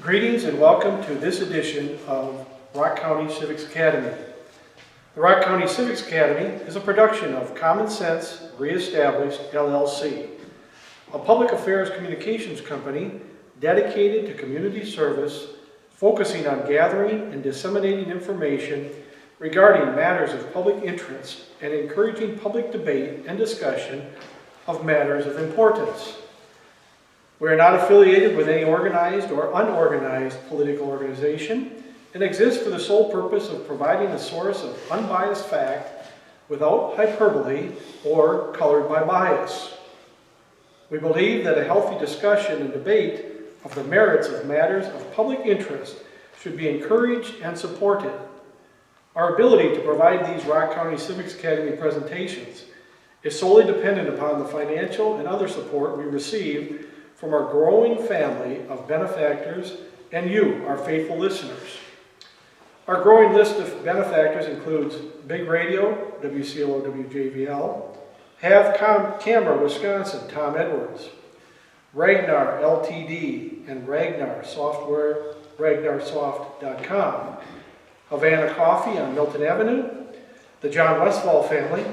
Greetings and welcome to this edition of Rock County Civics Academy. The Rock County Civics Academy is a production of Common Sense Reestablished LLC, a public affairs communications company dedicated to community service, focusing on gathering and disseminating information regarding matters of public interest and encouraging public debate and discussion of matters of importance. We are not affiliated with any organized or unorganized political organization and exist for the sole purpose of providing a source of unbiased fact without hyperbole or colored by bias. We believe that a healthy discussion and debate of the merits of matters of public interest should be encouraged and supported. Our ability to provide these Rock County Civics Academy presentations is solely dependent upon the financial and other support we receive from our growing family of benefactors and you, our faithful listeners. Our growing list of benefactors includes Big Radio, WCLO-WJVL, Have Camera Wisconsin, Tom Edwards, Ragnar Ltd. And Ragnar Software, RagnarSoft.com, Havana Coffee on Milton Avenue, the John Westfall family,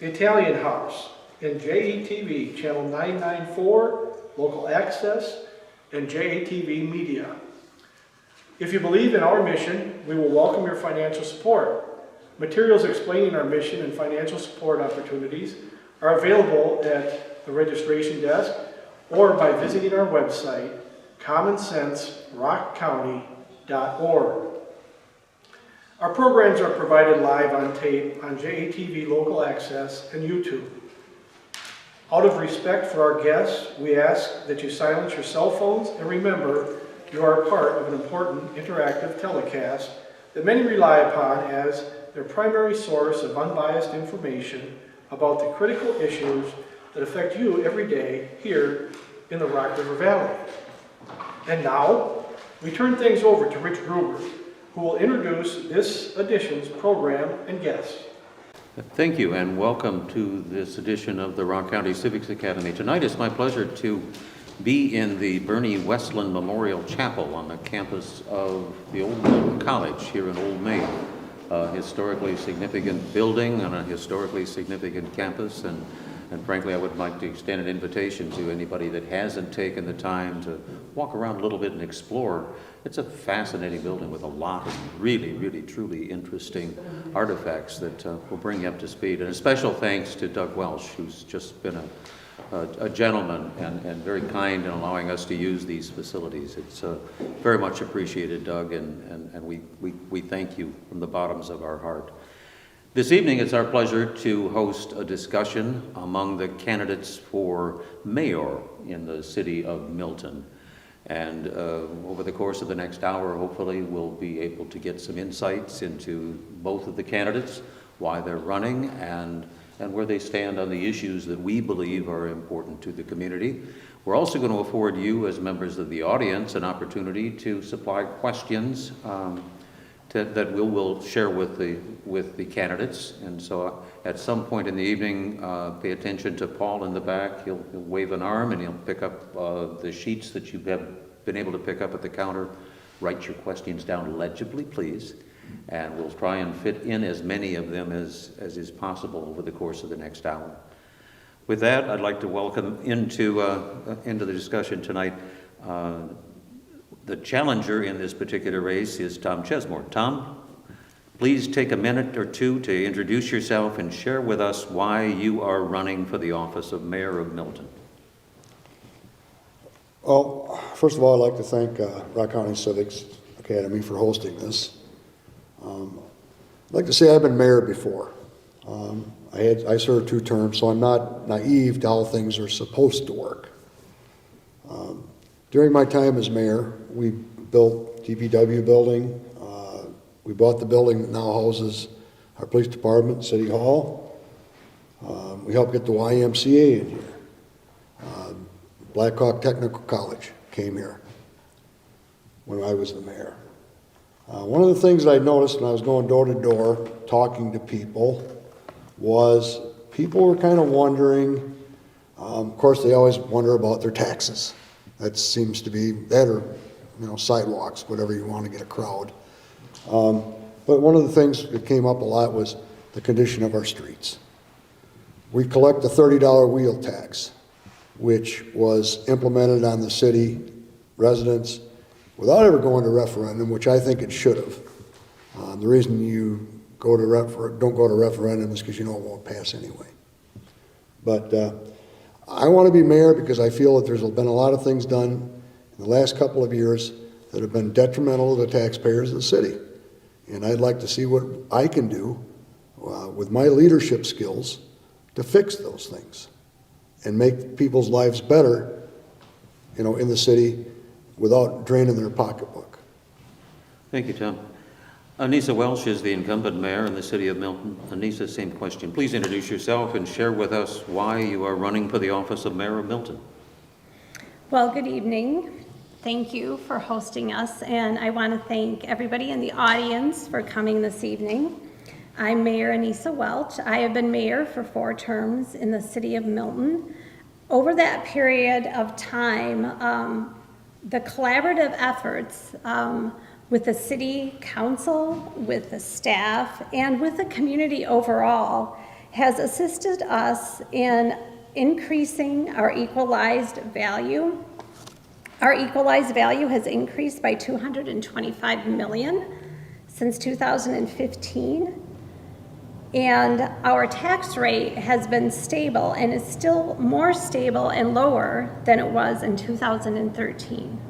the Italian House, and JETV, Channel 994, Local Access, and JATV Media. If you believe in our mission, we will welcome your financial support. Materials explaining our mission and financial support opportunities are available at the registration desk or by visiting our website, commonsenserockcounty.org. Our programs are provided live on tape on JATV Local Access and YouTube. Out of respect for our guests, we ask that you silence your cell phones and remember you are a part of an important interactive telecast that many rely upon as their primary source of unbiased information about the critical issues that affect you every day here in the Rock River Valley. And now, we turn things over to Rich Gruber, who will introduce this edition's program and guests. Thank you, and welcome to this edition of the Rock County Civics Academy. Tonight it's my pleasure to be in the Bernie Westland Memorial Chapel on the campus of the old Milton College here in Old Main. A historically significant building on a historically significant campus, and frankly I would like to extend an invitation to anybody that hasn't taken the time to walk around a little bit and explore. It's a fascinating building with a lot of really truly interesting artifacts that will bring you up to speed. And a special thanks to Doug Welch, who's just been a gentleman and very kind in allowing us to use these facilities. It's very much appreciated, Doug, and we thank you from the bottoms of our heart. This evening it's our pleasure to host a discussion among the candidates for mayor in the city of Milton. And over the course of the next hour, hopefully, we'll be able to get some insights into both of the candidates, why they're running, and where they stand on the issues that we believe are important to the community. We're also going to afford you, as members of the audience, an opportunity to supply questions that we will share with the candidates. And so at some point in the evening, pay attention to Paul in the back. He'll wave an arm and he'll pick up the sheets that you have been able to pick up at the counter. Write your questions down legibly, please, and we'll try and fit in as many of them as is possible over the course of the next hour. With that, I'd like to welcome into the discussion tonight the challenger in this particular race is Tom Chesmore. Tom, please take a minute or two to introduce yourself and share with us why you are running for the office of Mayor of Milton. Well, first of all, I'd like to thank Rock County Civics Academy for hosting this. I'd like to say I've been mayor before. I served 2 terms, so I'm not naive to how things are supposed to work. During my time as mayor, we built DPW building. We bought the building that now houses our police department, City Hall. We helped get the YMCA in here. Blackhawk Technical College came here when I was the mayor. One of the things I noticed when I was going door to door talking to people was people were kind of wondering, of course they always wonder about their taxes. That seems to be that or sidewalks, whatever you want to get a crowd. But one of the things that came up a lot was the condition of our streets. We collect the $30 wheel tax, which was implemented on the city residents without ever going to referendum, which I think it should have. The reason you don't go to referendum is because you know it won't pass anyway. But I want to be mayor because I feel that there's been a lot of things done in the last couple of years that have been detrimental to the taxpayers of the city. And I'd like to see what I can do with my leadership skills to fix those things and make people's lives better, in the city without draining their pocketbook. Thank you, Tom. Annisa Welch is the incumbent mayor in the city of Milton. Annisa, same question. Please introduce yourself and share with us why you are running for the office of mayor of Milton. Well, good evening. Thank you for hosting us, and I want to thank everybody in the audience for coming this evening. I'm Mayor Annisa Welch. I have been mayor for 4 terms in the city of Milton. Over that period of time, the collaborative efforts with the city council, with the staff, and with the community overall has assisted us in increasing our equalized value. Our equalized value has increased by $225 million since 2015. And our tax rate has been stable and is still more stable and lower than it was in 2013.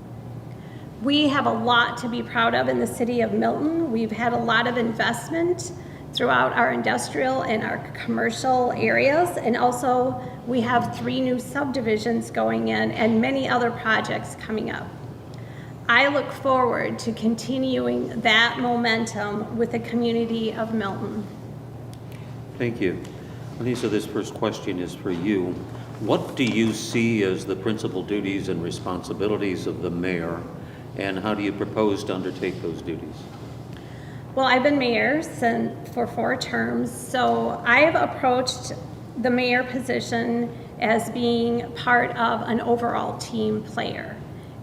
We have a lot to be proud of in the city of Milton. We've had a lot of investment throughout our industrial and our commercial areas, and also we have 3 new subdivisions going in and many other projects coming up. I look forward to continuing that momentum with the community of Milton. Thank you. Annisa, this first question is for you. What do you see as the principal duties and responsibilities of the mayor, and how do you propose to undertake those duties? Well, I've been mayor for 4 terms, so I've approached the mayor position as being part of an overall team player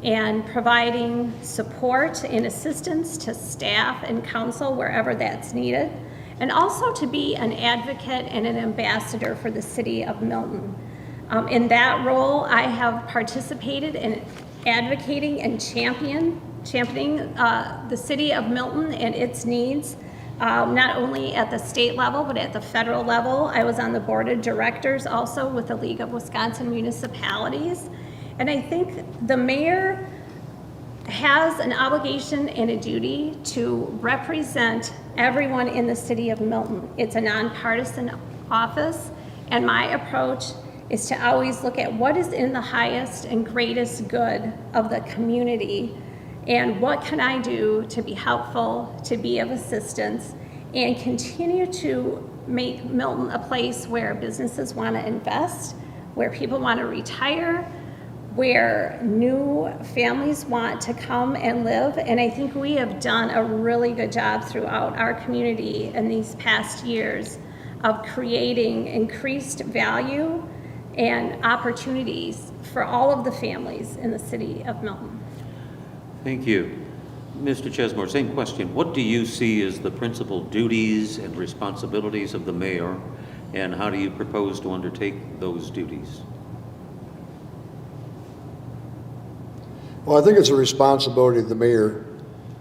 and providing support and assistance to staff and council wherever that's needed, and also to be an advocate and an ambassador for the city of Milton. In that role, I have participated in advocating and championing the city of Milton and its needs, not only at the state level, but at the federal level. I was on the board of directors also with the League of Wisconsin Municipalities. And I think the mayor has an obligation and a duty to represent everyone in the city of Milton. It's a nonpartisan office, and my approach is to always look at what is in the highest and greatest good of the community and what can I do to be helpful, to be of assistance, and continue to make Milton a place where businesses want to invest, where people want to retire, where new families want to come and live. And I think we have done a really good job throughout our community in these past years of creating increased value and opportunities for all of the families in the city of Milton. Thank you. Mr. Chesmore, same question. What do you see as the principal duties and responsibilities of the mayor, and how do you propose to undertake those duties? Well, I think it's a responsibility of the mayor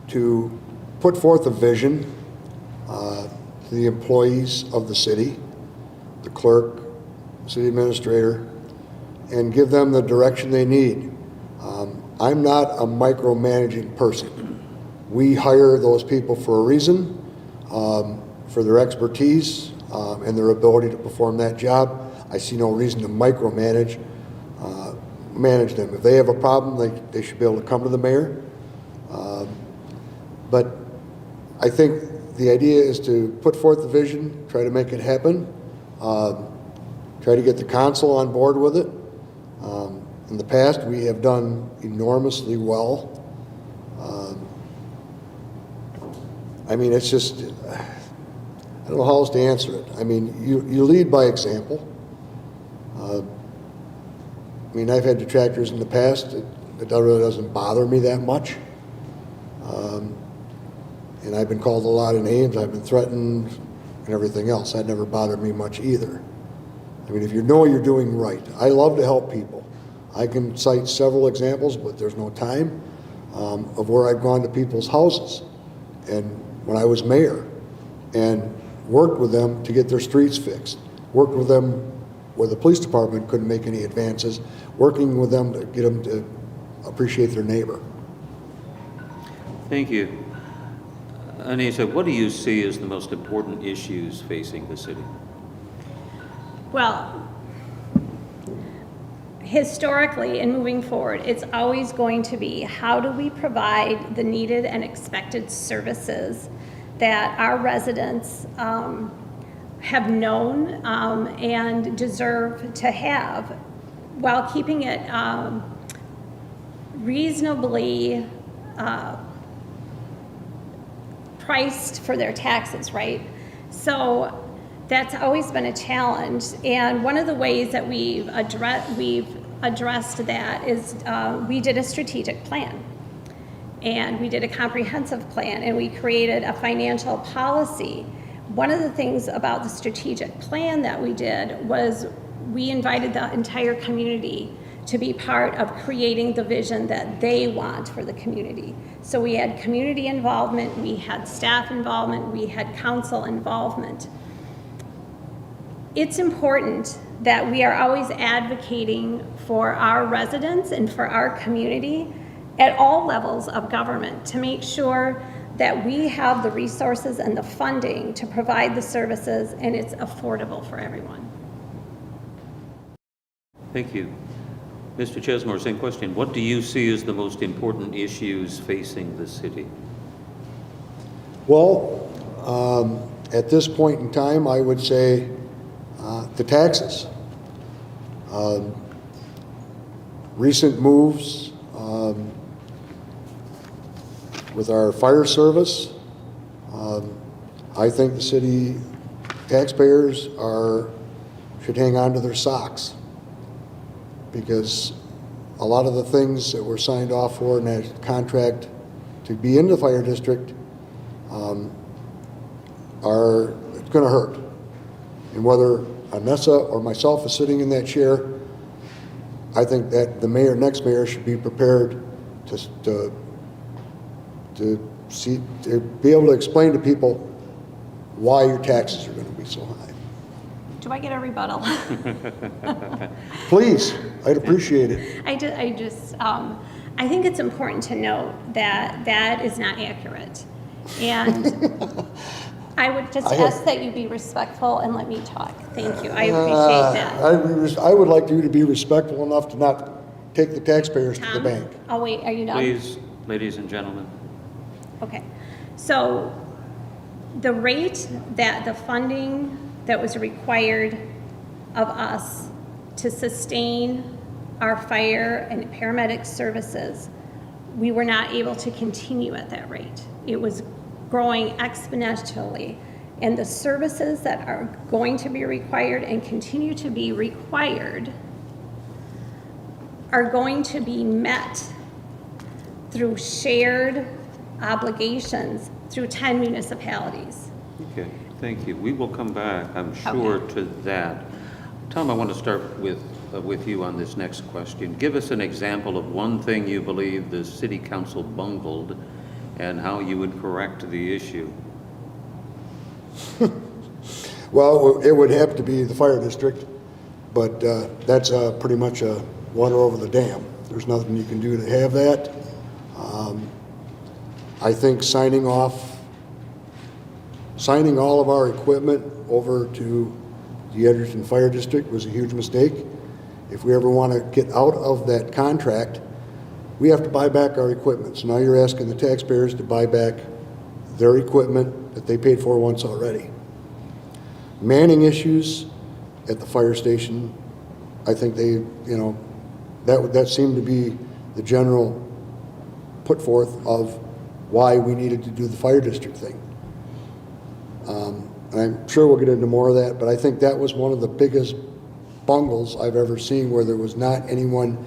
to put forth a vision to the employees of the city, the clerk, city administrator, and give them the direction they need. I'm not a micromanaging person. We hire those people for a reason, for their expertise and their ability to perform that job. I see no reason to micromanage them. If they have a problem, they should be able to come to the mayor. But I think the idea is to put forth the vision, try to make it happen, try to get the council on board with it. In the past, we have done enormously well. I mean, it's just, I don't know how else to answer it. I mean, you lead by example. I mean, I've had detractors in the past. It really doesn't bother me that much. And I've been called a lot of names, I've been threatened, and everything else. That never bothered me much either. I mean, if you know you're doing right, I love to help people. I can cite several examples, but there's no time, of where I've gone to people's houses and when I was mayor and worked with them to get their streets fixed, worked with them where the police department couldn't make any advances, working with them to get them to appreciate their neighbor. Thank you. Annisa, what do you see as the most important issues facing the city? Well, historically and moving forward, it's always going to be how do we provide the needed and expected services that our residents have known and deserve to have, while keeping it reasonably priced for their taxes, right? So that's always been a challenge, and one of the ways that we've addressed that is we did a strategic plan, and we did a comprehensive plan, and we created a financial policy. One of the things about the strategic plan that we did was we invited the entire community to be part of creating the vision that they want for the community. So we had community involvement, we had staff involvement, we had council involvement. It's important that we are always advocating for our residents and for our community at all levels of government to make sure that we have the resources and the funding to provide the services and it's affordable for everyone. Thank you. Mr. Chesmore, same question. What do you see as the most important issues facing the city? Well, at this point in time, I would say the taxes. Recent moves with our fire service, I think the city taxpayers should hang on to their socks, because a lot of the things that were signed off for in that contract to be in the fire district it's going to hurt. And whether Annisa or myself is sitting in that chair, I think that the next mayor should be prepared to be able to explain to people why your taxes are going to be so high. Do I get a rebuttal? Please, I'd appreciate it. I think it's important to note that that is not accurate. And I would just ask that you be respectful and let me talk. Thank you. I appreciate that. I would like you to be respectful enough to not take the taxpayers to the Tom? bank. Oh, wait, are you done? Please, ladies and gentlemen. Okay. So the rate that the funding that was required of us to sustain our fire and paramedic services, we were not able to continue at that rate. It was growing exponentially, and the services that are going to be required and continue to be required are going to be met through shared obligations through 10 municipalities. Okay, thank you. We will come back, I'm sure, to that. Tom, I want to start with you on this next question. Give us an example of one thing you believe the city council bungled and how you would correct the issue. Well, it would have to be the fire district, but that's pretty much a water over the dam. There's nothing you can do to have that. I think signing all of our equipment over to the Edgerton Fire District was a huge mistake. If we ever want to get out of that contract, we have to buy back our equipment. So now you're asking the taxpayers to buy back their equipment that they paid for once already. Manning issues at the fire station, I think that seemed to be the general put forth of why we needed to do the fire district thing. And I'm sure we'll get into more of that, but I think that was one of the biggest bungles I've ever seen, where there was not anyone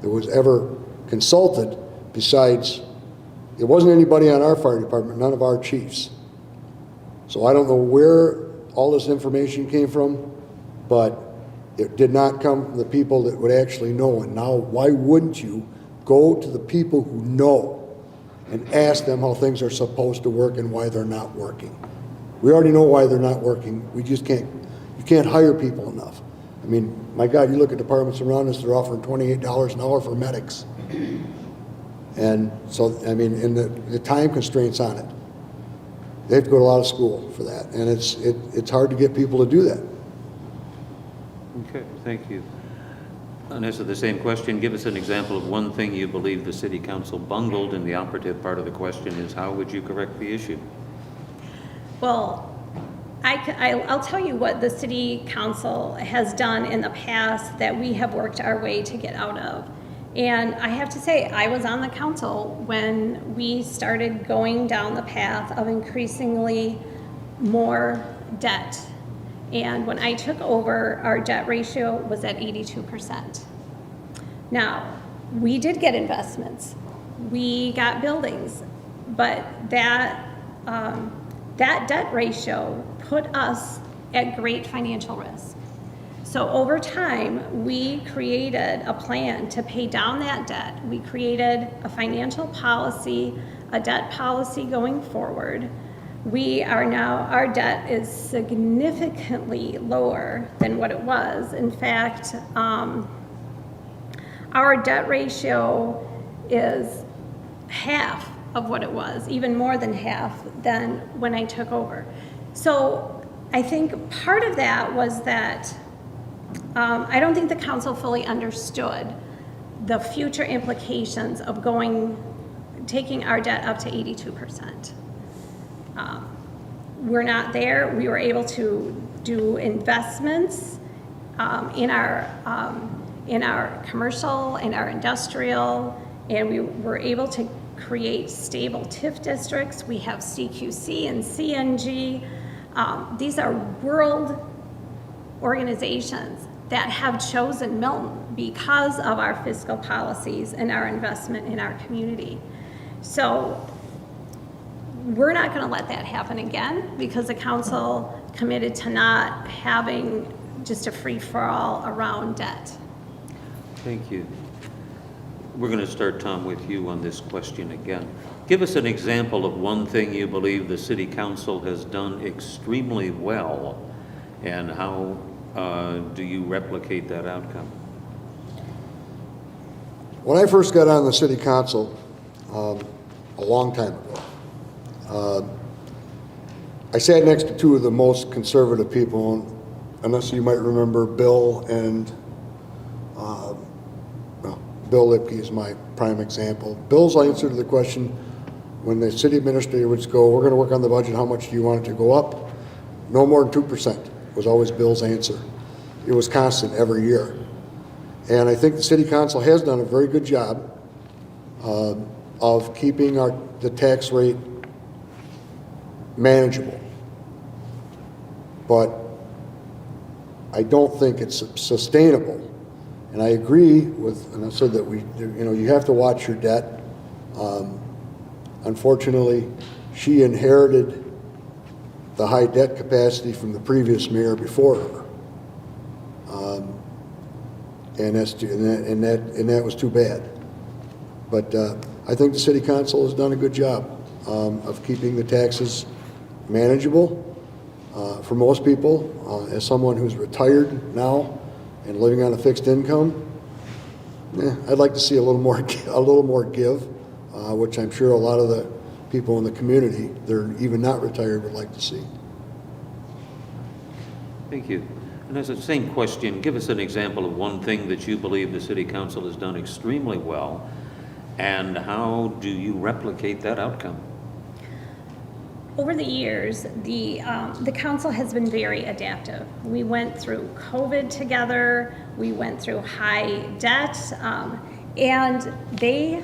that was ever consulted besides It wasn't anybody on our fire department, none of our chiefs. So I don't know where all this information came from, but it did not come from the people that would actually know. And now, why wouldn't you go to the people who know and ask them how things are supposed to work and why they're not working? We already know why they're not working. We just can't, you can't hire people enough. I mean, my God, you look at departments around us, they're offering $28 an hour for medics. And so, I mean, and the time constraints on it. They have to go to a lot of school for that. And it's hard to get people to do that. Okay, thank you. Annisa, the same question. Give us an example of one thing you believe the city council bungled, and the operative part of the question is, how would you correct the issue? Well, I'll tell you what the city council has done in the past that we have worked our way to get out of. And I have to say, I was on the council when we started going down the path of increasingly more debt. And when I took over, our debt ratio was at 82%. Now, we did get investments. We got buildings, but that debt ratio put us at great financial risk. So over time, we created a plan to pay down that debt. We created a financial policy, a debt policy going forward. We are now, our debt is significantly lower than what it was. In fact, our debt ratio is half of what it was, even more than half than when I took over. So I think part of that was that I don't think the council fully understood the future implications of taking our debt up to 82%. We're not there. We were able to do investments in our commercial, in our industrial, and we were able to create stable TIF districts. We have CQC and CNG. These are world organizations that have chosen Milton because of our fiscal policies and our investment in our community. So we're not going to let that happen again because the council committed to not having just a free-for-all around debt. Thank you. We're going to start, Tom, with you on this question again. Give us an example of one thing you believe the city council has done extremely well, and how do you replicate that outcome? When I first got on the city council, a long time ago, I sat next to two of the most conservative people, unless you might remember Bill and Bill Lipke is my prime example. Bill's answer to the question when the city administrator would go, we're going to work on the budget, how much do you want it to go up? No more than 2% was always Bill's answer. It was constant every year. And I think the city council has done a very good job of keeping the tax rate manageable. But I don't think it's sustainable. And I agree with, and I said that you have to watch your debt. Unfortunately, she inherited the high debt capacity from the previous mayor before her. And that was too bad. But I think the city council has done a good job of keeping the taxes manageable for most people. As someone who's retired now and living on a fixed income, I'd like to see a little more give, which I'm sure a lot of the people in the community, they're even not retired, would like to see. Thank you. And as the same question, give us an example of one thing that you believe the city council has done extremely well, and how do you replicate that outcome? Over the years, the council has been very adaptive. We went through COVID together, we went through high debt, and they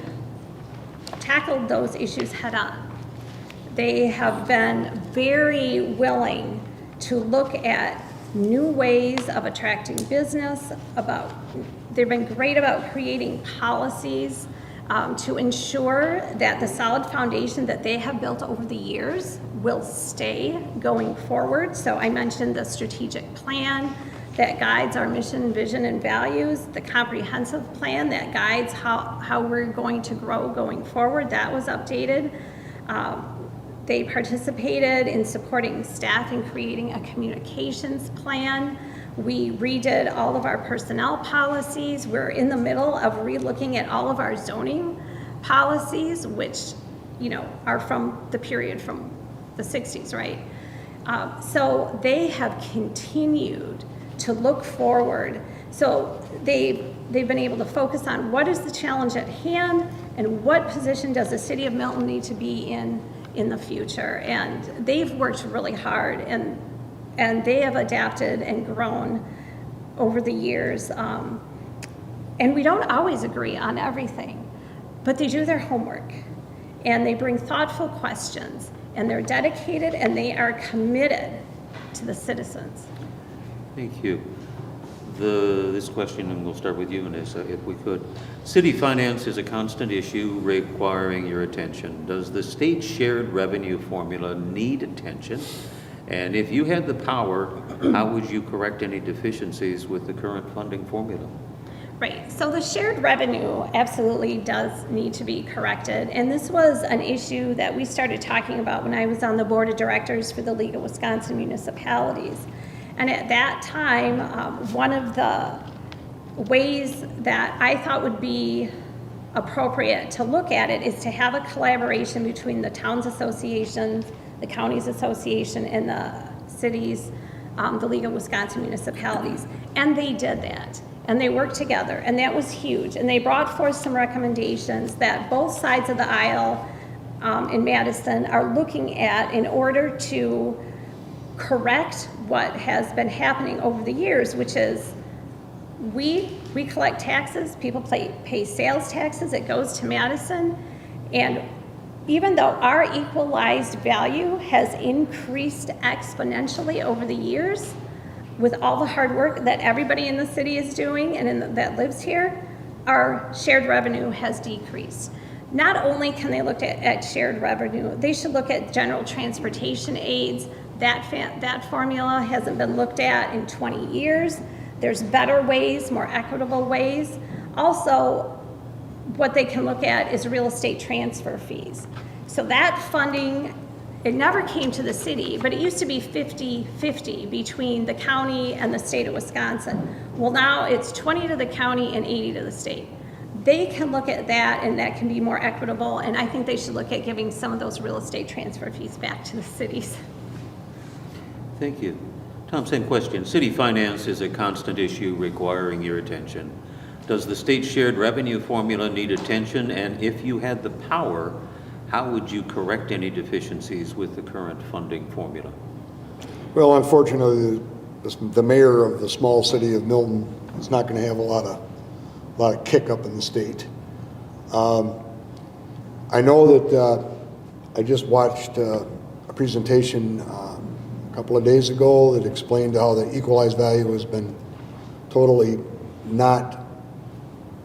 tackled those issues head on. They have been very willing to look at new ways of attracting business. They've been great about creating policies to ensure that the solid foundation that they have built over the years will stay going forward. So I mentioned the strategic plan that guides our mission, vision, and values, the comprehensive plan that guides how we're going to grow going forward. That was updated. They participated in supporting staff in creating a communications plan. We redid all of our personnel policies. We're in the middle of relooking at all of our zoning policies, which, are from the period from the 60s, right? So they have continued to look forward. So they've been able to focus on what is the challenge at hand and what position does the city of Milton need to be in the future. And they've worked really hard, and they have adapted and grown over the years. And we don't always agree on everything, but they do their homework, and they bring thoughtful questions, and they're dedicated, and they are committed to the citizens. Thank you. This question, and we'll start with you, Annisa, if we could. City finance is a constant issue requiring your attention. Does the state shared revenue formula need attention? And if you had the power, how would you correct any deficiencies with the current funding formula? Right, so the shared revenue absolutely does need to be corrected. And this was an issue that we started talking about when I was on the board of directors for the League of Wisconsin Municipalities. And at that time, one of the ways that I thought would be appropriate to look at it is to have a collaboration between the towns associations, the counties association, and the cities, the League of Wisconsin Municipalities. And they did that. And they worked together, and that was huge. And they brought forth some recommendations that both sides of the aisle in Madison are looking at in order to correct what has been happening over the years, which is we collect taxes, people pay sales taxes, it goes to Madison, and even though our equalized value has increased exponentially over the years, with all the hard work that everybody in the city is doing and that lives here, our shared revenue has decreased. Not only can they look at shared revenue, they should look at general transportation aids. That formula hasn't been looked at in 20 years. There's better ways, more equitable ways. Also, what they can look at is real estate transfer fees. So that funding, it never came to the city, but it used to be 50-50 between the county and the state of Wisconsin. Well, now it's 20 to the county and 80 to the state. They can look at that, and that can be more equitable, and I think they should look at giving some of those real estate transfer fees back to the cities. Thank you. Tom, same question. City finance is a constant issue requiring your attention. Does the state shared revenue formula need attention? And if you had the power, how would you correct any deficiencies with the current funding formula? Well, unfortunately, the mayor of the small city of Milton is not going to have a lot of kick up in the state. I know that I just watched a presentation a couple of days ago that explained how the equalized value has been totally not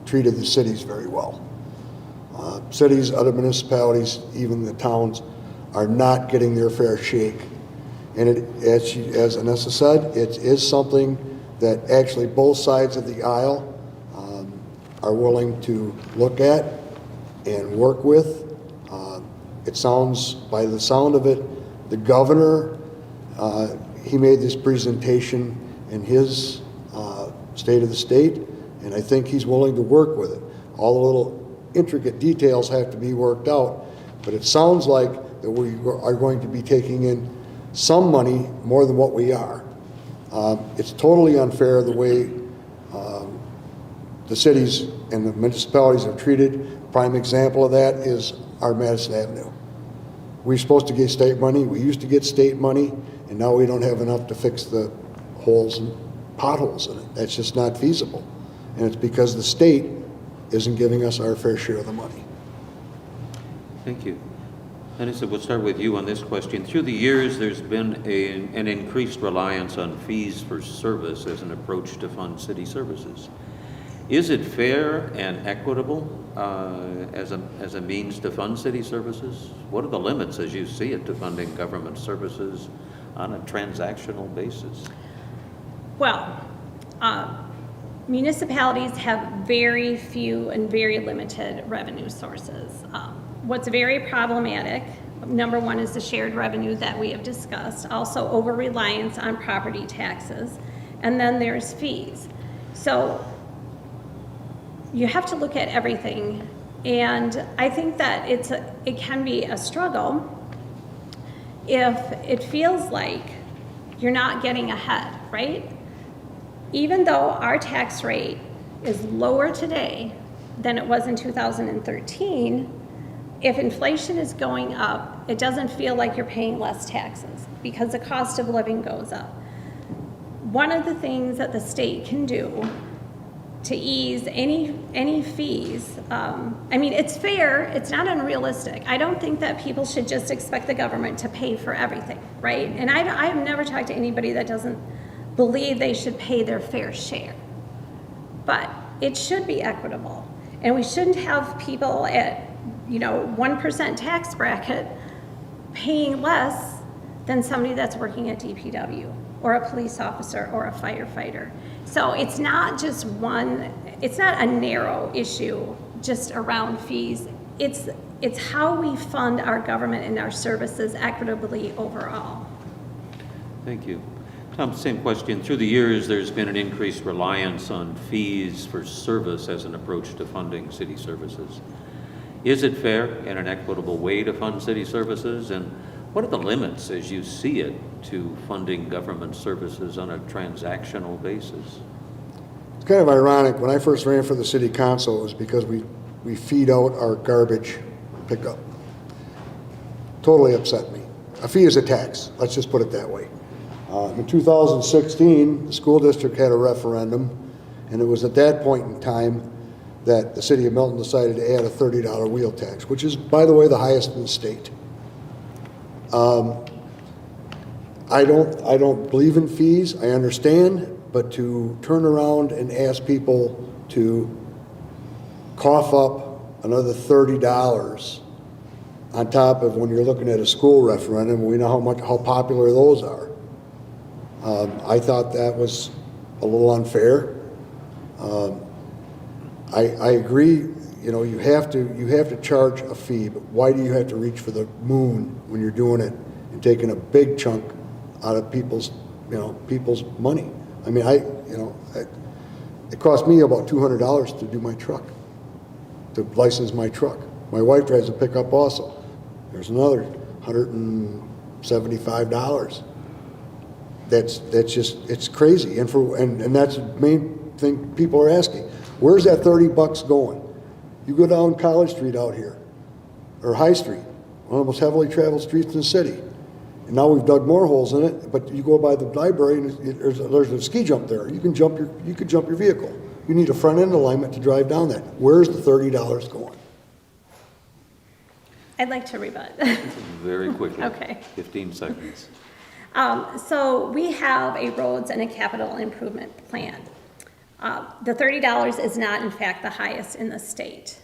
treated the cities very well. Cities, other municipalities, even the towns, are not getting their fair shake. And as Annisa said, it is something that actually both sides of the aisle are willing to look at and work with. It sounds, by the sound of it, the governor, he made this presentation in his state of the state, and I think he's willing to work with it. All the little intricate details have to be worked out, but it sounds like that we are going to be taking in some money more than what we are. It's totally unfair the way the cities and the municipalities are treated. Prime example of that is our Madison Avenue. We're supposed to get state money. We used to get state money, and now we don't have enough to fix the holes and potholes in it. That's just not feasible. And it's because the state isn't giving us our fair share of the money. Thank you. Annisa, we'll start with you on this question. Through the years, there's been an increased reliance on fees for service as an approach to fund city services. Is it fair and equitable as a means to fund city services? What are the limits, as you see it, to funding government services on a transactional basis? Well, municipalities have very few and very limited revenue sources. What's very problematic, number one, is the shared revenue that we have discussed, also over-reliance on property taxes, and then there's fees. So you have to look at everything, and I think that it can be a struggle if it feels like you're not getting ahead, right? Even though our tax rate is lower today than it was in 2013, if inflation is going up, it doesn't feel like you're paying less taxes because the cost of living goes up. One of the things that the state can do to ease any fees, I mean, it's fair, it's not unrealistic. I don't think that people should just expect the government to pay for everything, right? And I have never talked to anybody that doesn't believe they should pay their fair share. But it should be equitable. And we shouldn't have people at, 1% tax bracket paying less than somebody that's working at DPW or a police officer or a firefighter. So it's not just it's not a narrow issue just around fees. It's how we fund our government and our services equitably overall. Thank you. Tom, same question. Through the years, there's been an increased reliance on fees for service as an approach to funding city services. Is it fair and an equitable way to fund city services? And what are the limits, as you see it, to funding government services on a transactional basis? It's kind of ironic. When I first ran for the city council, it was because we feed out our garbage pickup. Totally upset me. A fee is a tax. Let's just put it that way. In 2016, the school district had a referendum, and it was at that point in time that the city of Milton decided to add a $30 wheel tax, which is, by the way, the highest in the state. I don't believe in fees, I understand, but to turn around and ask people to cough up another $30 on top of when you're looking at a school referendum, we know how popular those are. I thought that was a little unfair. I agree, you have to charge a fee, but why do you have to reach for the moon when you're doing it and taking a big chunk out of people's money? I mean, it cost me about $200 to do my truck, to license my truck. My wife drives a pickup also. There's another $175. That's just, it's crazy. And that's the main thing people are asking. Where's that $30 going? You go down College Street out here, or High Street, one of the most heavily traveled streets in the city. And now we've dug more holes in it, but you go by the library and there's a ski jump there. You could jump your vehicle. You need a front end alignment to drive down that. Where's the $30 going? I'd like to rebut. Very quickly. Okay. 15 seconds. So we have a roads and a capital improvement plan. The $30 is not, in fact, the highest in the state.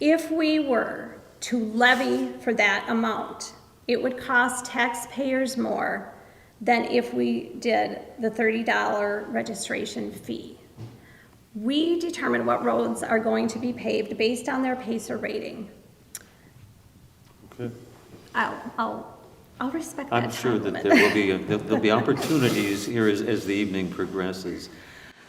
If we were to levy for that amount, it would cost taxpayers more than if we did the $30 registration fee. We determine what roads are going to be paved based on their PACER rating. Okay. I'll respect that. I'm sure that there'll be opportunities here as the evening progresses.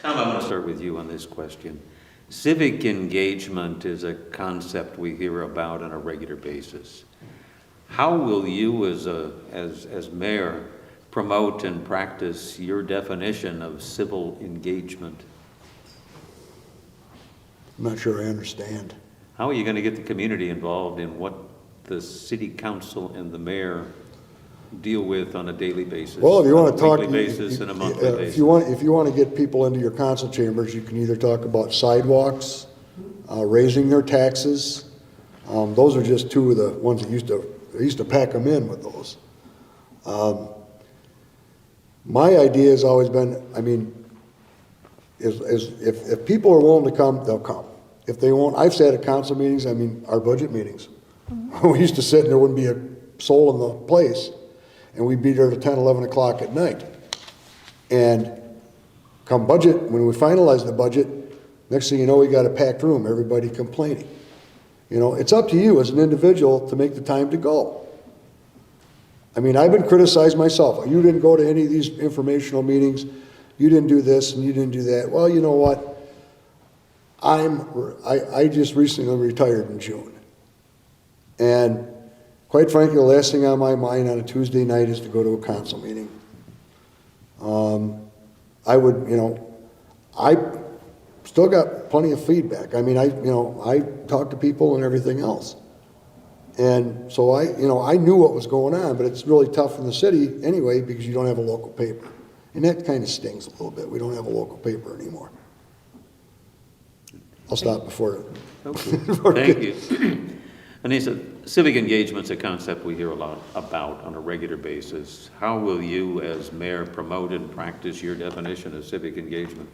Tom, I'm going to start with you on this question. Civic engagement is a concept we hear about on a regular basis. How will you, as mayor, promote and practice your definition of civil engagement? I'm not sure I understand. How are you going to get the community involved in what the city council and the mayor deal with on a daily basis? Well, if you want to talk, weekly basis and a monthly basis. If you want to get people into your council chambers, you can either talk about sidewalks, raising their taxes. Those are just two of the ones that used to pack them in with those. My idea has always been, if people are willing to come, they'll come. if they won't, I've sat at council meetings, I mean, our budget meetings. We used to sit and there wouldn't be a soul in the place, and we'd be there till 10, 11 o'clock at night. And come budget, when we finalize the budget, next thing you know, we got a packed room, everybody complaining. You know, it's up to you as an individual to make the time to go. I mean, I've been criticized myself. You didn't go to any of these informational meetings, you didn't do this and you didn't do that. Well, you know what? I just recently retired in June. And quite frankly, the last thing on my mind on a Tuesday night is to go to a council meeting. I would, you know, I still got plenty of feedback. I mean, I talk to people and everything else. And so I knew what was going on, but it's really tough in the city anyway because you don't have a local paper. And that kind of stings a little bit. We don't have a local paper anymore. I'll stop before. Okay. Thank you. Annisa, civic engagement's a concept we hear a lot about on a regular basis. How will you, as mayor, promote and practice your definition of civic engagement?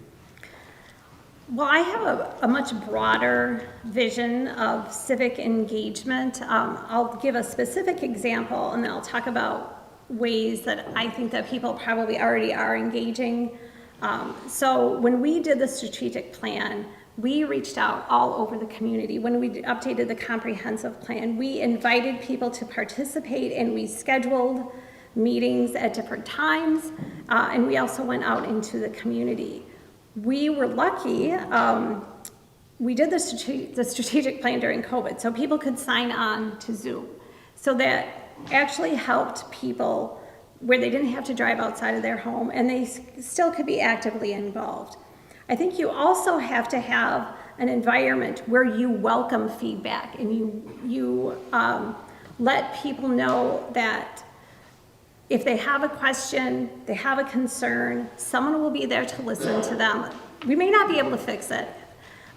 Well, I have a much broader vision of civic engagement. I'll give a specific example, and then I'll talk about ways that I think that people probably already are engaging. So when we did the strategic plan, we reached out all over the community. When we updated the comprehensive plan, we invited people to participate, and we scheduled meetings at different times, and we also went out into the community. We were lucky. We did the strategic plan during COVID, so people could sign on to Zoom. So that actually helped people where they didn't have to drive outside of their home, and they still could be actively involved. I think you also have to have an environment where you welcome feedback and you let people know that if they have a question, they have a concern, someone will be there to listen to them. We may not be able to fix it,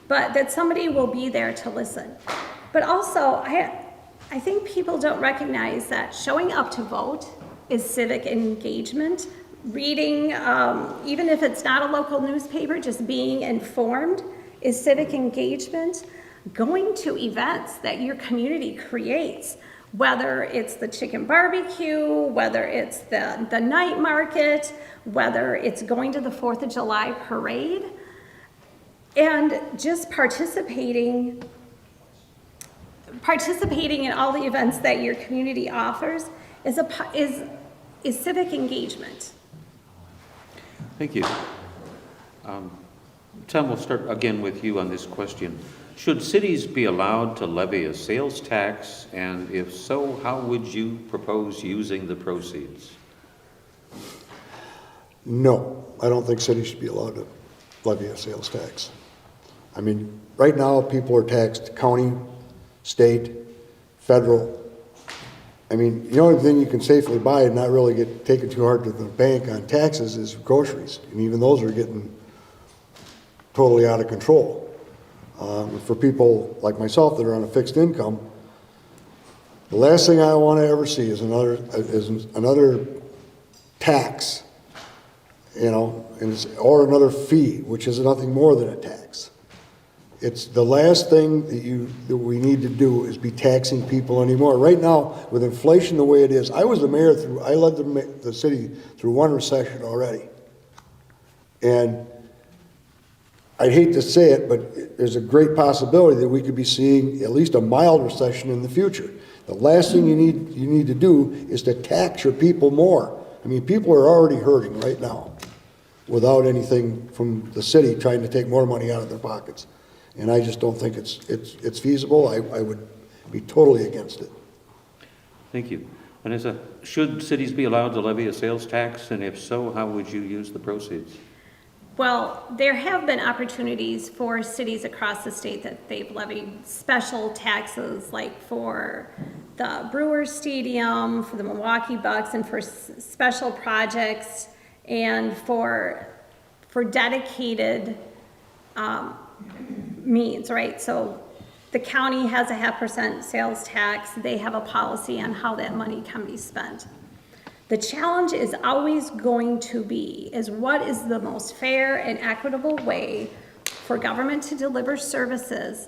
but that somebody will be there to listen. But also, I think people don't recognize that showing up to vote is civic engagement. Reading, even if it's not a local newspaper, just being informed is civic engagement. Going to events that your community creates, whether it's the chicken barbecue, whether it's the night market, whether it's going to the 4th of July parade, and just participating in all the events that your community offers is civic engagement. Thank you. Tom, we'll start again with you on this question. Should cities be allowed to levy a sales tax, and if so, how would you propose using the proceeds? No, I don't think cities should be allowed to levy a sales tax. I mean, right now, people are taxed county, state, federal. I mean, the only thing you can safely buy and not really get taken too hard to the bank on taxes is groceries. And even those are getting totally out of control. For people like myself that are on a fixed income, the last thing I want to ever see is another tax, you know, or another fee, which is nothing more than a tax. It's the last thing that we need to do is be taxing people anymore. Right now, with inflation the way it is, I was the mayor I led the city through one recession already. And I'd hate to say it, but there's a great possibility that we could be seeing at least a mild recession in the future. The last thing you need to do is to tax your people more. I mean, people are already hurting right now without anything from the city trying to take more money out of their pockets. And I just don't think it's feasible. I would be totally against it. Thank you. Annisa, should cities be allowed to levy a sales tax, and if so, how would you use the proceeds? Well, there have been opportunities for cities across the state that they've levied special taxes, like for the Brewers Stadium, for the Milwaukee Bucks, and for special projects, and for dedicated means, right? So the county has a 0.5% sales tax. They have a policy on how that money can be spent. The challenge is always going to be is what is the most fair and equitable way for government to deliver services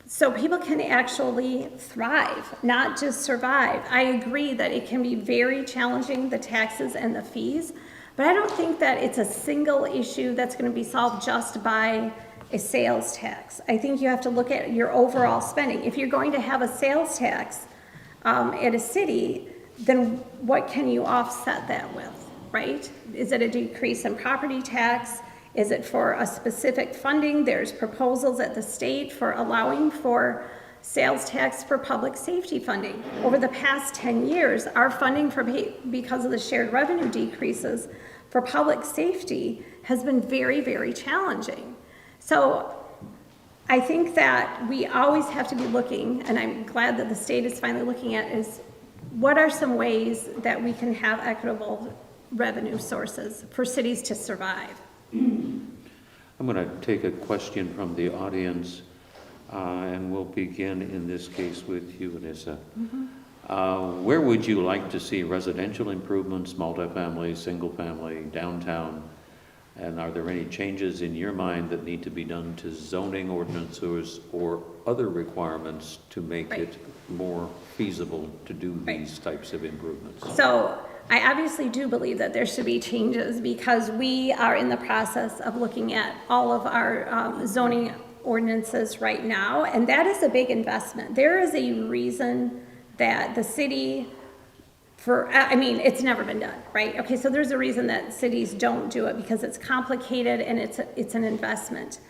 so people can actually thrive, not just survive. I agree that it can be very challenging, the taxes and the fees, but I don't think that it's a single issue that's going to be solved just by a sales tax. I think you have to look at your overall spending. If you're going to have a sales tax at a city, then what can you offset that with, right? Is it a decrease in property tax? Is it for a specific funding? There's proposals at the state for allowing for sales tax for public safety funding. Over the past 10 years, our funding because of the shared revenue decreases for public safety has been very, very challenging. So I think that we always have to be looking, and I'm glad that the state is finally looking at, is what are some ways that we can have equitable revenue sources for cities to survive? I'm going to take a question from the audience, and we'll begin in this case with you, Annisa. Where would you like to see residential improvements, multifamily, single-family, downtown? And are there any changes in your mind that need to be done to zoning ordinances or other requirements to make it more feasible to do these types of improvements? So I obviously do believe that there should be changes because we are in the process of looking at all of our zoning ordinances right now, and that is a big investment. There is a reason that the city, it's never been done, right? Okay, so there's a reason that cities don't do it because it's complicated and it's an investment.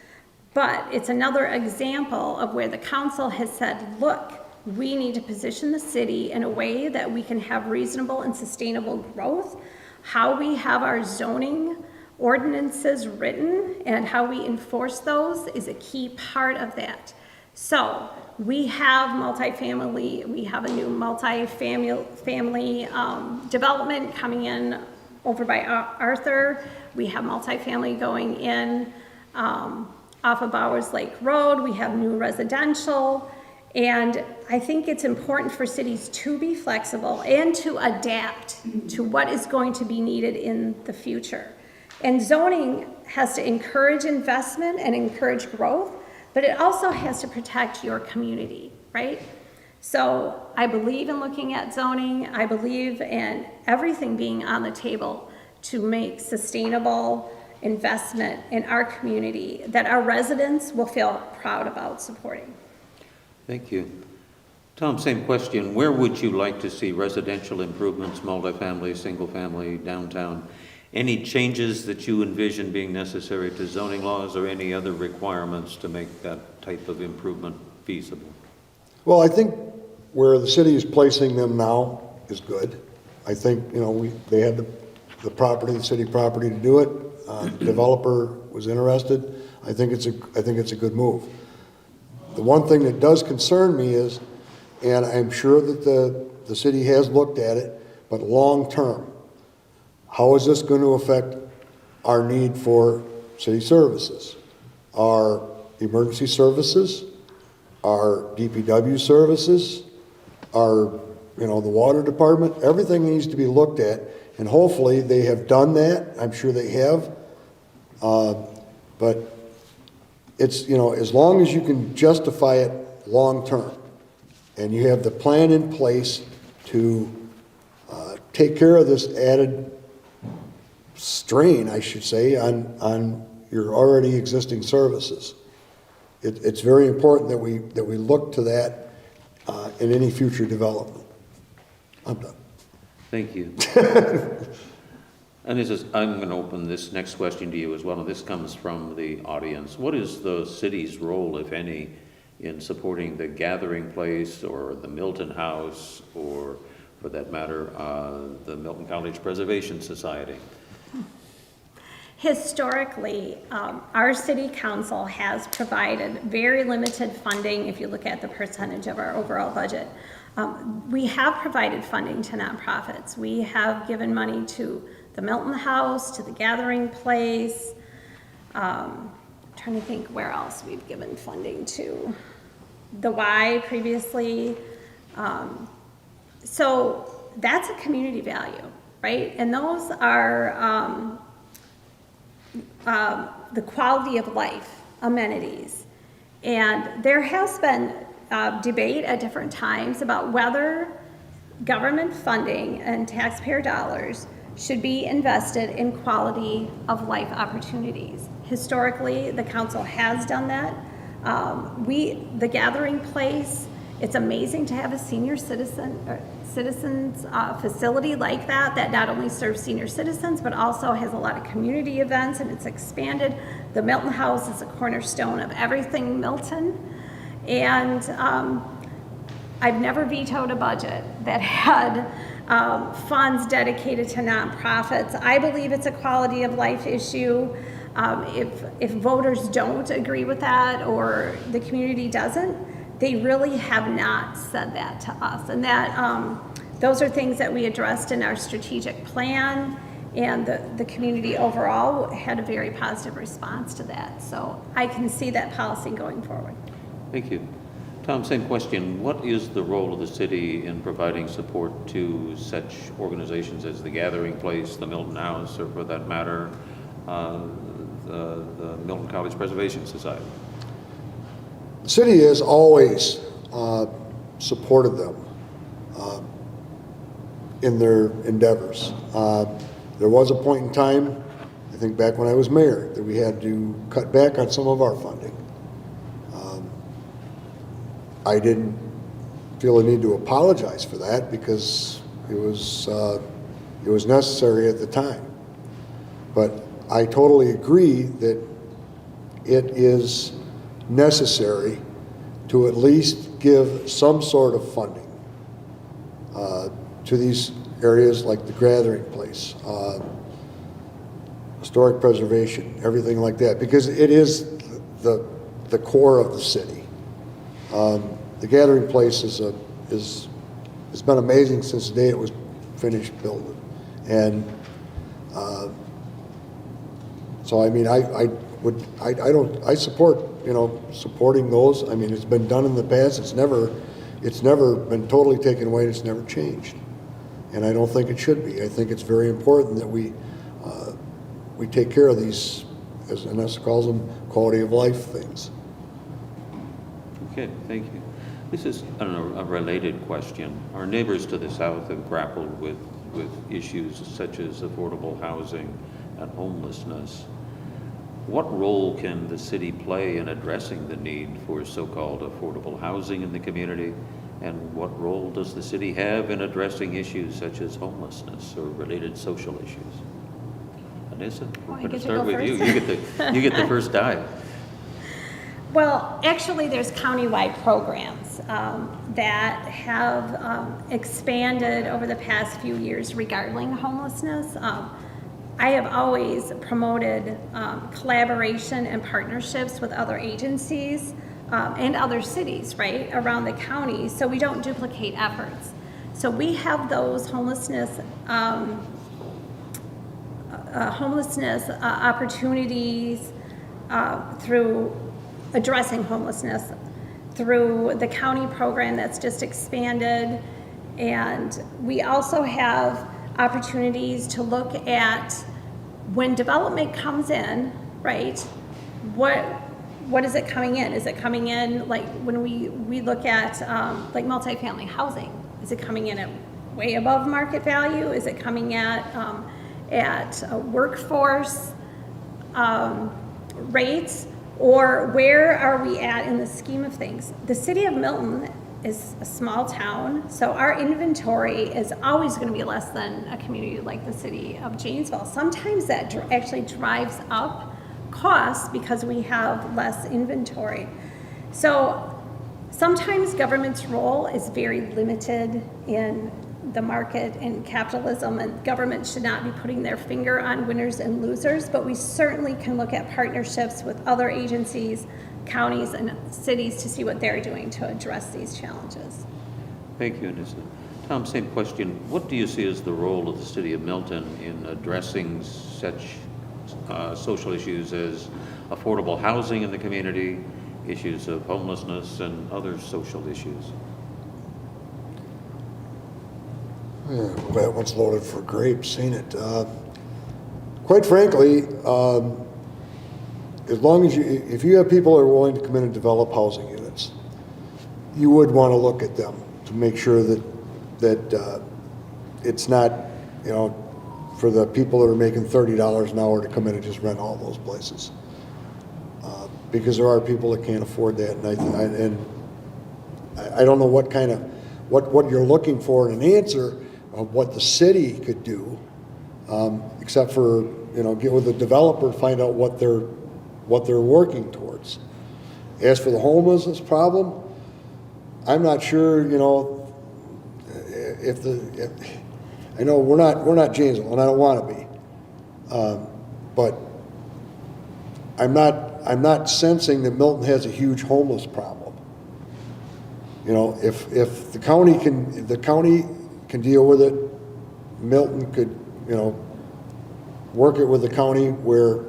But it's another example of where the council has said, look, we need to position the city in a way that we can have reasonable and sustainable growth. How we have our zoning ordinances written and how we enforce those is a key part of that. So we have multifamily, we have a new multifamily development coming in over by Arthur. We have multifamily going in off of Bowers Lake Road. We have new residential. And I think it's important for cities to be flexible and to adapt to what is going to be needed in the future. And zoning has to encourage investment and encourage growth, but it also has to protect your community, right? So I believe in looking at zoning. I believe in everything being on the table to make sustainable investment in our community that our residents will feel proud about supporting. Thank you. Tom, same question. Where would you like to see residential improvements, multifamily, single-family, downtown? Any changes that you envision being necessary to zoning laws or any other requirements to make that type of improvement feasible? Well, I think where the city is placing them now is good. I think, they had the property, the city property to do it. The developer was interested. I think it's a good move. The one thing that does concern me is, and I'm sure that the city has looked at it, but long term, how is this going to affect our need for city services? Our emergency services, our DPW services, our, the water department, everything needs to be looked at, and hopefully they have done that. I'm sure they have, but it's, as long as you can justify it long term, and you have the plan in place to take care of this added strain, I should say, on your already existing services. It's very important that we look to that in any future development. I'm done. Thank you. And I'm going to open this next question to you as well, and this comes from the audience. What is the city's role, if any, in supporting the Gathering Place or the Milton House or, for that matter, the Milton College Preservation Society? Historically, our city council has provided very limited funding if you look at the percentage of our overall budget. We have provided funding to nonprofits. We have given money to the Milton House, to the Gathering Place. I'm trying to think where else we've given funding to. The Y previously. So that's a community value, right? And those are the quality of life amenities. And there has been debate at different times about whether government funding and taxpayer dollars should be invested in quality of life opportunities. Historically, the council has done that. The Gathering Place, it's amazing to have a senior citizens facility like that not only serves senior citizens, but also has a lot of community events, and it's expanded. The Milton House is a cornerstone of everything Milton. And I've never vetoed a budget that had funds dedicated to nonprofits. I believe it's a quality of life issue. If voters don't agree with that, or the community doesn't, they really have not said that to us. And that those are things that we addressed in our strategic plan, and the community overall had a very positive response to that. So I can see that policy going forward. Thank you. Tom, same question. What is the role of the city in providing support to such organizations as the Gathering Place, the Milton House, or for that matter, the Milton College Preservation Society? The city has always supported them in their endeavors. There was a point in time, I think back when I was mayor, that we had to cut back on some of our funding. I didn't feel the need to apologize for that because it was necessary at the time. But I totally agree that it is necessary to at least give some sort of funding to these areas like the Gathering Place, historic preservation, everything like that, because it is the core of the city. The Gathering Place has been amazing since the day it was finished building, and so I mean I support supporting those. I mean, it's been done in the past. It's never been totally taken away. It's never changed, and I don't think it should be. I think it's very important that we take care of these, as Annisa calls them, quality of life things. Okay, thank you. This is a related question. Our neighbors to the south have grappled with issues such as affordable housing and homelessness. What role can the city play in addressing the need for so-called affordable housing in the community? And what role does the city have in addressing issues such as homelessness or related social issues? Annisa, we're going to start with you. You get the first dive. Well, actually, there's countywide programs that have expanded over the past few years regarding homelessness. I have always promoted collaboration and partnerships with other agencies and other cities, right, around the county, so we don't duplicate efforts. So we have those homelessness opportunities through addressing homelessness through the county program that's just expanded. And we also have opportunities to look at when development comes in, right? What is it coming in? Is it coming in, like when we look at like multifamily housing, is it coming in at way above market value? Is it coming at workforce rates? Or where are we at in the scheme of things? The city of Milton is a small town, so our inventory is always going to be less than a community like the city of Janesville. Sometimes that actually drives up costs because we have less inventory. So sometimes government's role is very limited in the market and capitalism, and government should not be putting their finger on winners and losers, but we certainly can look at partnerships with other agencies, counties, and cities to see what they're doing to address these challenges. Thank you, Annisa. Tom, same question. What do you see as the role of the city of Milton in addressing such social issues as affordable housing in the community, issues of homelessness, and other social issues? Yeah, well, once loaded for grapes, seen it. quite frankly, as long as if you have people that are willing to come in and develop housing units, you would want to look at them to make sure that it's not, for the people that are making $30 an hour to come in and just rent all those places. Because there are people that can't afford that, and I don't know what kind of, what you're looking for in an answer of what the city could do, except for, get with the developer, find out what they're working towards. As for the homelessness problem, I'm not sure, I know we're not Janesville, and I don't want to be, but I'm not sensing that Milton has a huge homeless problem. If the county can deal with it, Milton could, work it with the county where,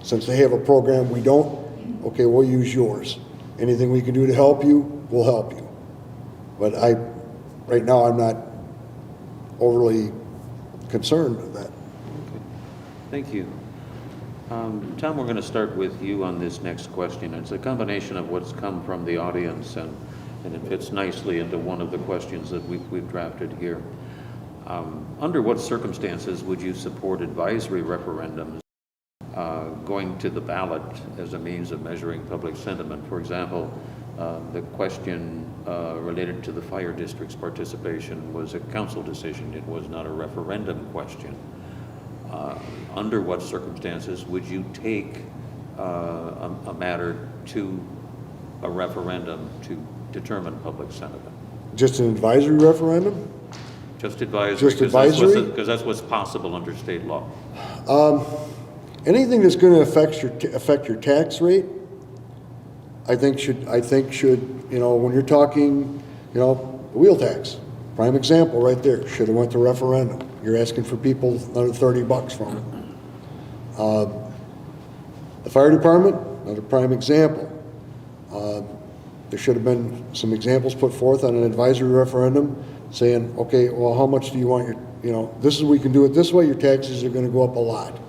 since they have a program we don't, okay, we'll use yours. Anything we can do to help you, we'll help you. But right now, I'm not overly concerned with that. Okay. Thank you. Tom, we're going to start with you on this next question. It's a combination of what's come from the audience, and it fits nicely into one of the questions that we've drafted here. Under what circumstances would you support advisory referendums going to the ballot as a means of measuring public sentiment? For example, the question related to the fire district's participation was a council decision. It was not a referendum question. Under what circumstances would you take a matter to a referendum to determine public sentiment? Just an advisory referendum? Just advisory? Just advisory? Because that's what's possible under state law. Anything that's going to affect your tax rate, I think should, when you're talking, wheel tax, prime example right there, should have went to referendum. You're asking for people under $30 from it. The fire department, another prime example. There should have been some examples put forth on an advisory referendum saying, okay, well, how much do you want this is, we can do it this way, your taxes are going to go up a lot.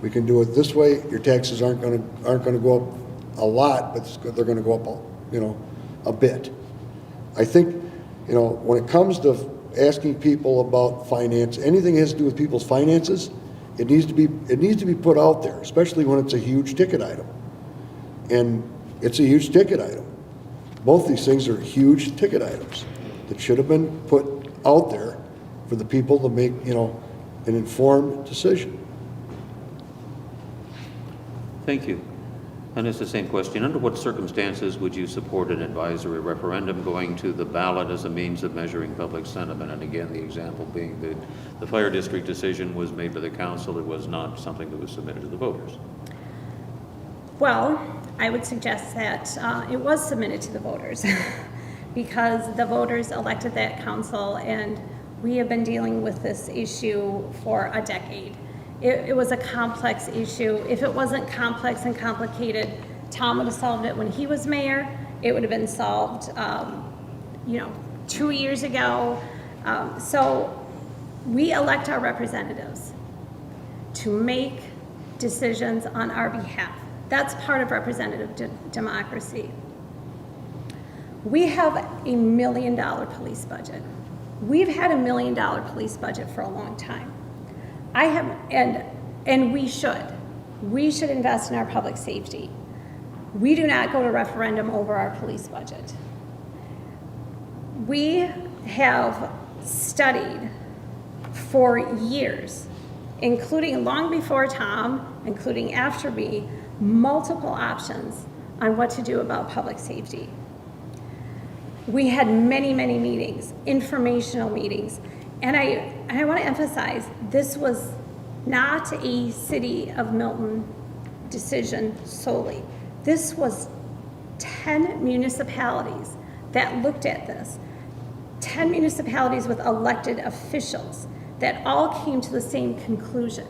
We can do it this way, your taxes aren't going to go up a lot, but they're going to go up a bit. I think, when it comes to asking people about finance, anything that has to do with people's finances, it needs to be put out there, especially when it's a huge ticket item. And it's a huge ticket item. Both these things are huge ticket items that should have been put out there for the people to make, an informed decision. Thank you. And it's the same question. Under what circumstances would you support an advisory referendum going to the ballot as a means of measuring public sentiment? And again, the example being that the fire district decision was made by the council. It was not something that was submitted to the voters. Well, I would suggest that it was submitted to the voters because the voters elected that council, and we have been dealing with this issue for a decade. It was a complex issue. If it wasn't complex and complicated, Tom would have solved it when he was mayor. It would have been solved, 2 years ago. So we elect our representatives to make decisions on our behalf. That's part of representative democracy. We have $1 million police budget. We've had $1 million police budget for a long time. And we should invest in our public safety. We do not go to referendum over our police budget. We have studied for years, including long before Tom, including after me, multiple options on what to do about public safety. We had many, many meetings, informational meetings. And I want to emphasize, this was not a City of Milton decision solely. This was 10 municipalities that looked at this. 10 municipalities with elected officials that all came to the same conclusion,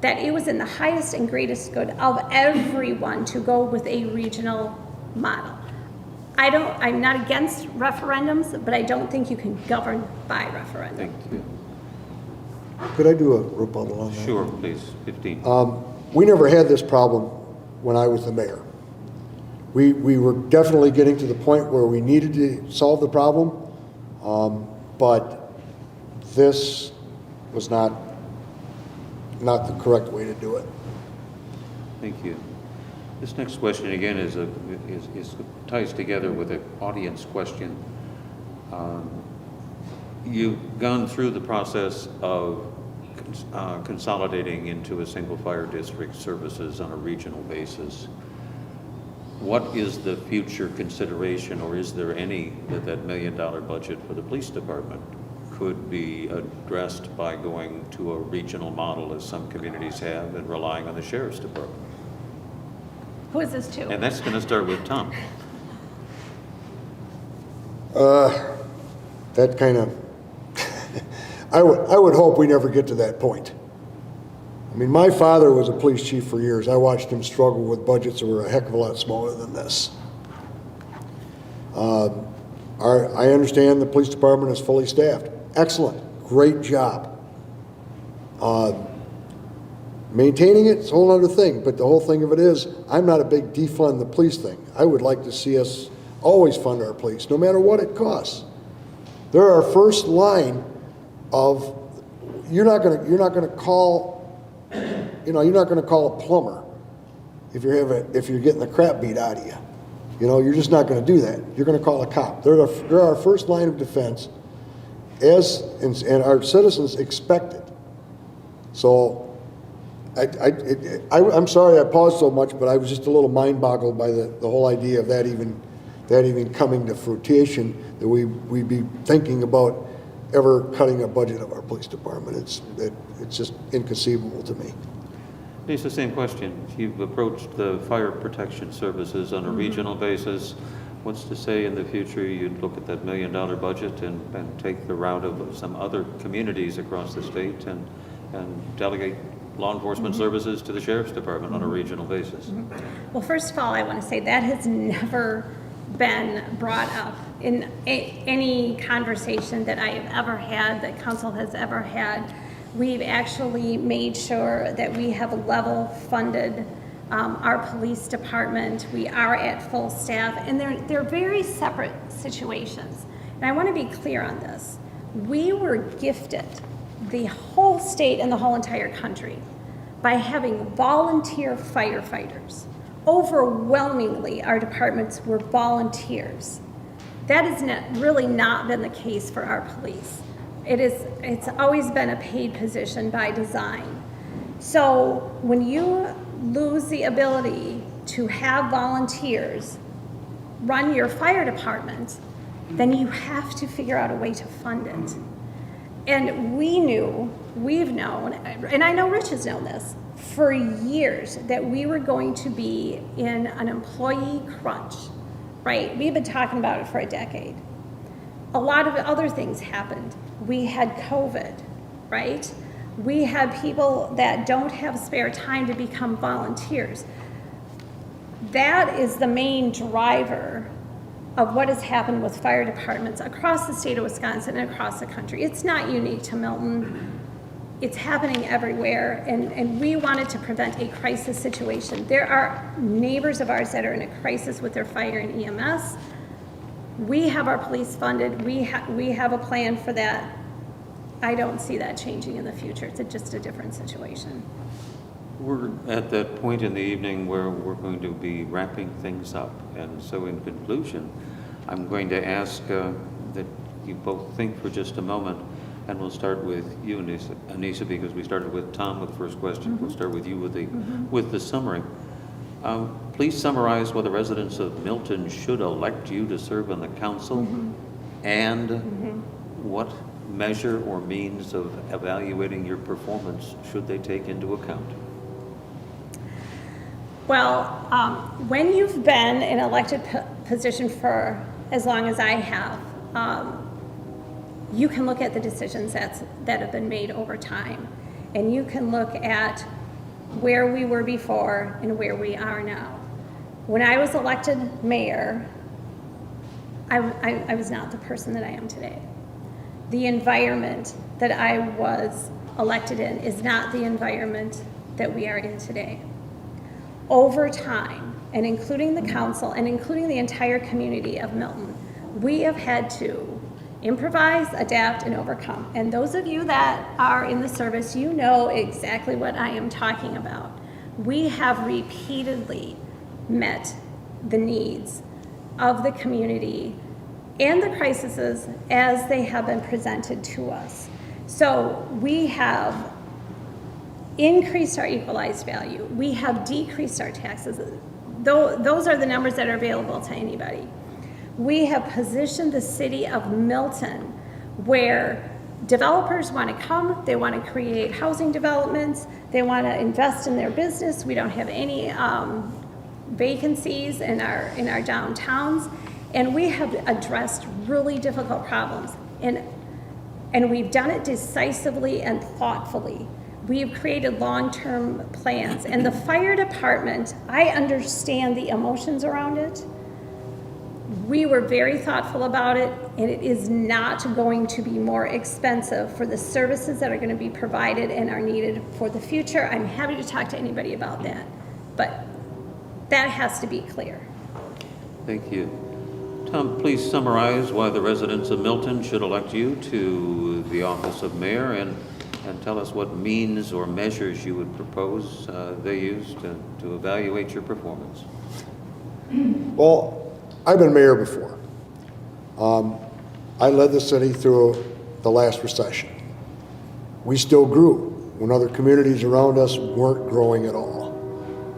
that it was in the highest and greatest good of everyone to go with a regional model. I'm not against referendums, but I don't think you can govern by referendum. Thank you. Could I do a rebuttal on that? Sure, please, 15. We never had this problem when I was the mayor. We were definitely getting to the point where we needed to solve the problem, but this was not the correct way to do it. Thank you. This next question again ties together with an audience question. You've gone through the process of consolidating into a single fire district services on a regional basis. What is the future consideration, or is there any, that $1 million budget for the police department could be addressed by going to a regional model, as some communities have, and relying on the sheriff's department? Who is this to? And that's going to start with Tom. That kind of, I would hope we never get to that point. I mean, my father was a police chief for years. I watched him struggle with budgets that were a heck of a lot smaller than this. I understand the police department is fully staffed. Excellent, great job. Maintaining it's a whole other thing, but the whole thing of it is, I'm not a big defund the police thing. I would like to see us always fund our police, no matter what it costs. They're our first line of, you're not gonna call a plumber if you're getting the crap beat out of you. You're just not gonna do that. You're gonna call a cop. They're our first line of defense, and our citizens expect it. So, I'm sorry I paused so much, but I was just a little mind boggled by the whole idea of that even coming to fruition, that we'd be thinking about ever cutting a budget of our police department. It's just inconceivable to me. It's the same question. If you've approached the fire protection services on a regional basis, what's to say in the future you'd look at that $1 million budget and take the route of some other communities across the state and delegate law enforcement services to the sheriff's department on a regional basis? Well, first of all, I want to say that has never been brought up in any conversation that I have ever had, that council has ever had. We've actually made sure that we have level funded our police department. We are at full staff, and they're very separate situations. And I want to be clear on this. We were gifted, the whole state and the whole entire country, by having volunteer firefighters. Overwhelmingly, our departments were volunteers. That has really not been the case for our police. It's always been a paid position by design. So when you lose the ability to have volunteers run your fire department, then you have to figure out a way to fund it. And we've known, and I know Rich has known this, for years, that we were going to be in an employee crunch, right? We've been talking about it for a decade. A lot of other things happened. We had COVID, right? We had people that don't have spare time to become volunteers. That is the main driver of what has happened with fire departments across the state of Wisconsin and across the country. It's not unique to Milton. It's happening everywhere, and we wanted to prevent a crisis situation. There are neighbors of ours that are in a crisis with their fire and EMS. We have our police funded. We have a plan for that. I don't see that changing in the future. It's just a different situation. We're at that point in the evening where we're going to be wrapping things up. And so in conclusion, I'm going to ask that you both think for just a moment, and we'll start with you, Annisa, because we started with Tom with the first question. We'll start with you with the summary. Please summarize why the residents of Milton should elect you to serve on the council, and what measure or means of evaluating your performance should they take into account? Well, when you've been in an elected position for as long as I have, you can look at the decisions that have been made over time, and you can look at where we were before and where we are now. When I was elected mayor, I was not the person that I am today. The environment that I was elected in is not the environment that we are in today. Over time, and including the council and including the entire community of Milton, we have had to improvise, adapt, and overcome. And those of you that are in the service, you know exactly what I am talking about. We have repeatedly met the needs of the community and the crises as they have been presented to us. So we have increased our equalized value. We have decreased our taxes. Those are the numbers that are available to anybody. We have positioned the city of Milton where developers want to come, they want to create housing developments, they want to invest in their business. We don't have any vacancies in our downtowns, and we have addressed really difficult problems. And we've done it decisively and thoughtfully. We've created long-term plans. And the fire department, I understand the emotions around it. We were very thoughtful about it, and it is not going to be more expensive for the services that are going to be provided and are needed for the future. I'm happy to talk to anybody about that, but that has to be clear. Thank you. Tom, please summarize why the residents of Milton should elect you to the office of mayor, and tell us what means or measures you would propose they use to evaluate your performance. Well, I've been mayor before. I led the city through the last recession. We still grew when other communities around us weren't growing at all.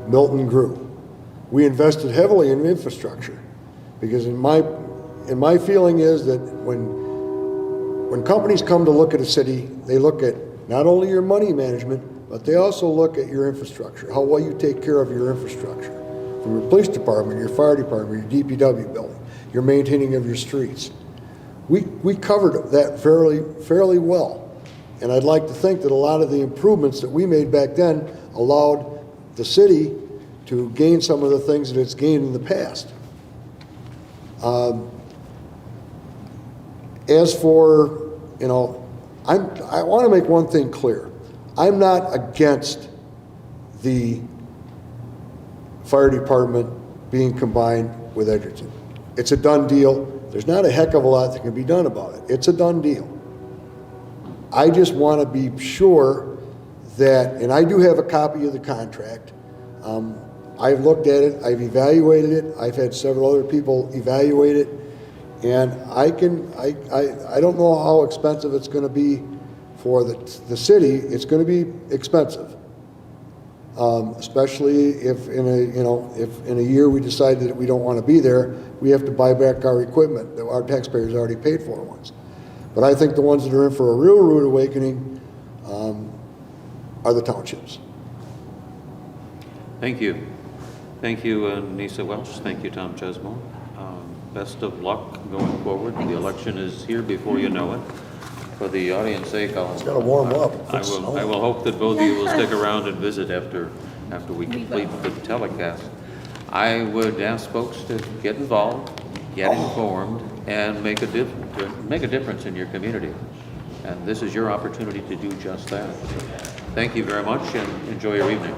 Milton grew. We invested heavily in infrastructure because in my feeling is that when companies come to look at a city, they look at not only your money management, but they also look at your infrastructure, how well you take care of your infrastructure. From your police department, your fire department, your DPW building, your maintaining of your streets. We covered that fairly well. And I'd like to think that a lot of the improvements that we made back then allowed the city to gain some of the things that it's gained in the past. As for, I want to make one thing clear. I'm not against the fire department being combined with Edgerton. It's a done deal. There's not a heck of a lot that can be done about it. It's a done deal. I just want to be sure that, and I do have a copy of the contract. I've looked at it, I've evaluated it, I've had several other people evaluate it, and I don't know how expensive it's going to be for the city. It's going to be expensive. Especially if in a year we decide that we don't want to be there, we have to buy back our equipment that our taxpayers already paid for once. But I think the ones that are in for a real rude awakening are the townships. Thank you. Thank you, Annisa Welch. Thank you, Tom Chesmore. Best of luck going forward. The election is here before you know it. For the audience's sake, It's got to warm up. I will hope that both of you will stick around and visit after we complete the telecast. I would ask folks to get involved, get informed, and make a difference in your community. And this is your opportunity to do just that. Thank you very much, and enjoy your evening.